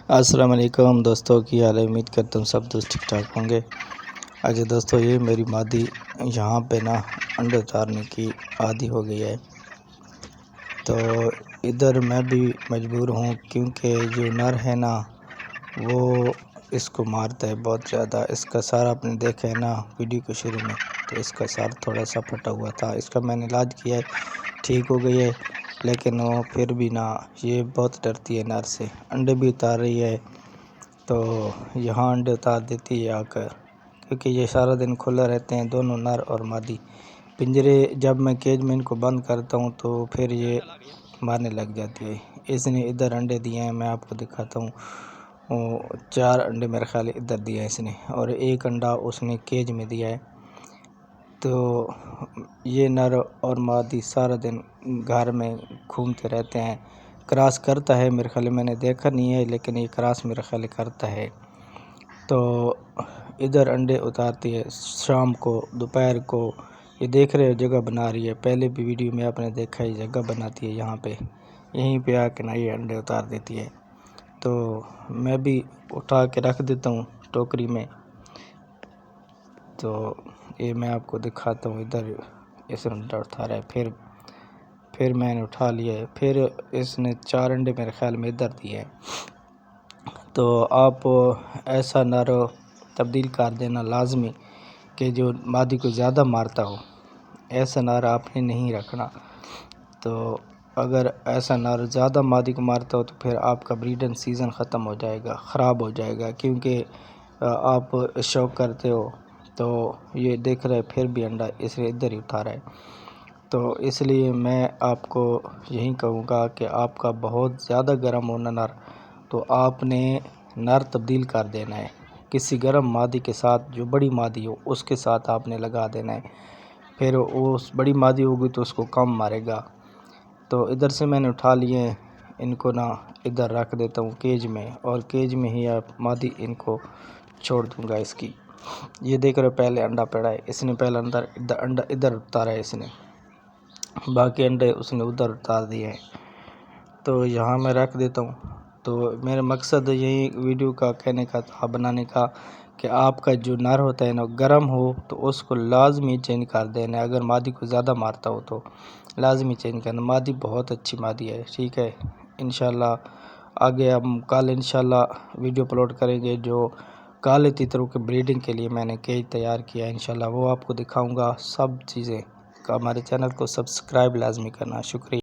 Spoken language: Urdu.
السلام علیکم دوستوں، کی حال ہے؟ امید کرتا ہوں سب دوست ٹھیک ٹھاک ہوں گے۔ اچھا دوستوں، یہ میری مادی یہاں پہ نا انڈے اتارنے کی عادی ہو گئی ہے، تو ادھر میں بھی مجبور ہوں کیونکہ جو نر ہے نا وہ اس کو مارتا ہے بہت زیادہ۔ اس کا سار آپ نے دیکھا ہے نا ویڈیو کے شروع میں، تو اس کا سار تھوڑا سا پھٹا ہوا تھا، اس کا میں نے علاج کیا ہے، ٹھیک ہو گئی ہے، لیکن وہ پھر بھی نا یہ بہت ڈرتی ہے نر سے۔ انڈے بھی اتار رہی ہے، تو یہاں انڈے اتار دیتی ہے آ کر، کیونکہ یہ سارا دن کھلا رہتے ہیں دونوں نر اور مادی پنجرے۔ جب میں کیج میں ان کو بند کرتا ہوں تو پھر یہ مارنے لگ جاتی ہے۔ اس نے ادھر انڈے دیے ہیں، میں آپ کو دکھاتا ہوں، 4 انڈے میرے خیال ادھر دیا ہے اس نے، اور 1 انڈا اس نے کیج میں دیا ہے۔ تو یہ نر اور مادی سارا دن گھر میں گھومتے رہتے ہیں۔ کراس کرتا ہے میرے خیال، میں نے دیکھا نہیں ہے لیکن یہ کراس میرے خیال کرتا ہے۔ تو ادھر انڈے اتارتی ہے شام کو، دوپہر کو، یہ دیکھ رہے ہو جگہ بنا رہی ہے، پہلے بھی ویڈیو میں آپ نے دیکھا ہے جگہ بناتی ہے یہاں پہ، یہیں پہ آ کے نا یہ انڈے اتار دیتی ہے۔ تو میں بھی اٹھا کے رکھ دیتا ہوں ٹوکری میں، تو یہ میں آپ کو دکھاتا ہوں، ادھر اس نے انڈا اٹھا رہا ہے، پھر میں نے اٹھا لیا ہے، پھر اس نے 4 انڈے میرے خیال میں ادھر دیے ہیں۔ تو آپ ایسا نر تبدیل کر دینا لازمی کہ جو مادی کو زیادہ مارتا ہو، ایسا نر آپ نے نہیں رکھنا۔ تو اگر ایسا نر زیادہ مادی کو مارتا ہو تو پھر آپ کا بریڈنگ سیزن ختم ہو جائے گا، خراب ہو جائے گا، کیونکہ آپ شوق کرتے ہو۔ تو یہ دیکھ رہے پھر بھی انڈا اس لیے ادھر ہی اٹھا رہا ہے، تو اس لیے میں آپ کو یہی کہوں گا کہ آپ کا بہت زیادہ گرم ہونا نر، تو آپ نے نر تبدیل کر دینا ہے کسی گرم مادی کے ساتھ، جو بڑی مادی ہو اس کے ساتھ آپ نے لگا دینا ہے، پھر اس بڑی مادی ہوگی تو اس کو کم مارے گا۔ تو ادھر سے میں نے اٹھا لیے ہیں، ان کو نا ادھر رکھ دیتا ہوں کیج میں، اور کیج میں ہی آپ مادی ان کو چھوڑ دوں گا اس کی۔ یہ دیکھ رہے پہلے انڈا پڑا ہے، اس نے پہلا انڈا ادھر اتارا ہے اس نے، باقی انڈے اس نے ادھر اتار دیے ہیں، تو یہاں میں رکھ دیتا ہوں۔ تو میرا مقصد یہی ویڈیو کا کہنے کا تھا، بنانے کا، کہ آپ کا جو نر ہوتا ہے نا گرم ہو تو اس کو لازمی چینج کر دینا ہے، اگر مادی کو زیادہ مارتا ہو تو لازمی چینج کرنا۔ مادی بہت اچھی مادی ہے، ٹھیک ہے۔ انشاءاللہ آگے ہم کل انشاءاللہ ویڈیو اپلوڈ کریں گے، جو کالے تیتروں کے بریڈنگ کے لیے میں نے کیج تیار کیا ہے، انشاءاللہ وہ آپ کو دکھاؤں گا سب چیزیں۔ ہمارے چینل کو سبسکرائب لازمی کرنا، شکریہ۔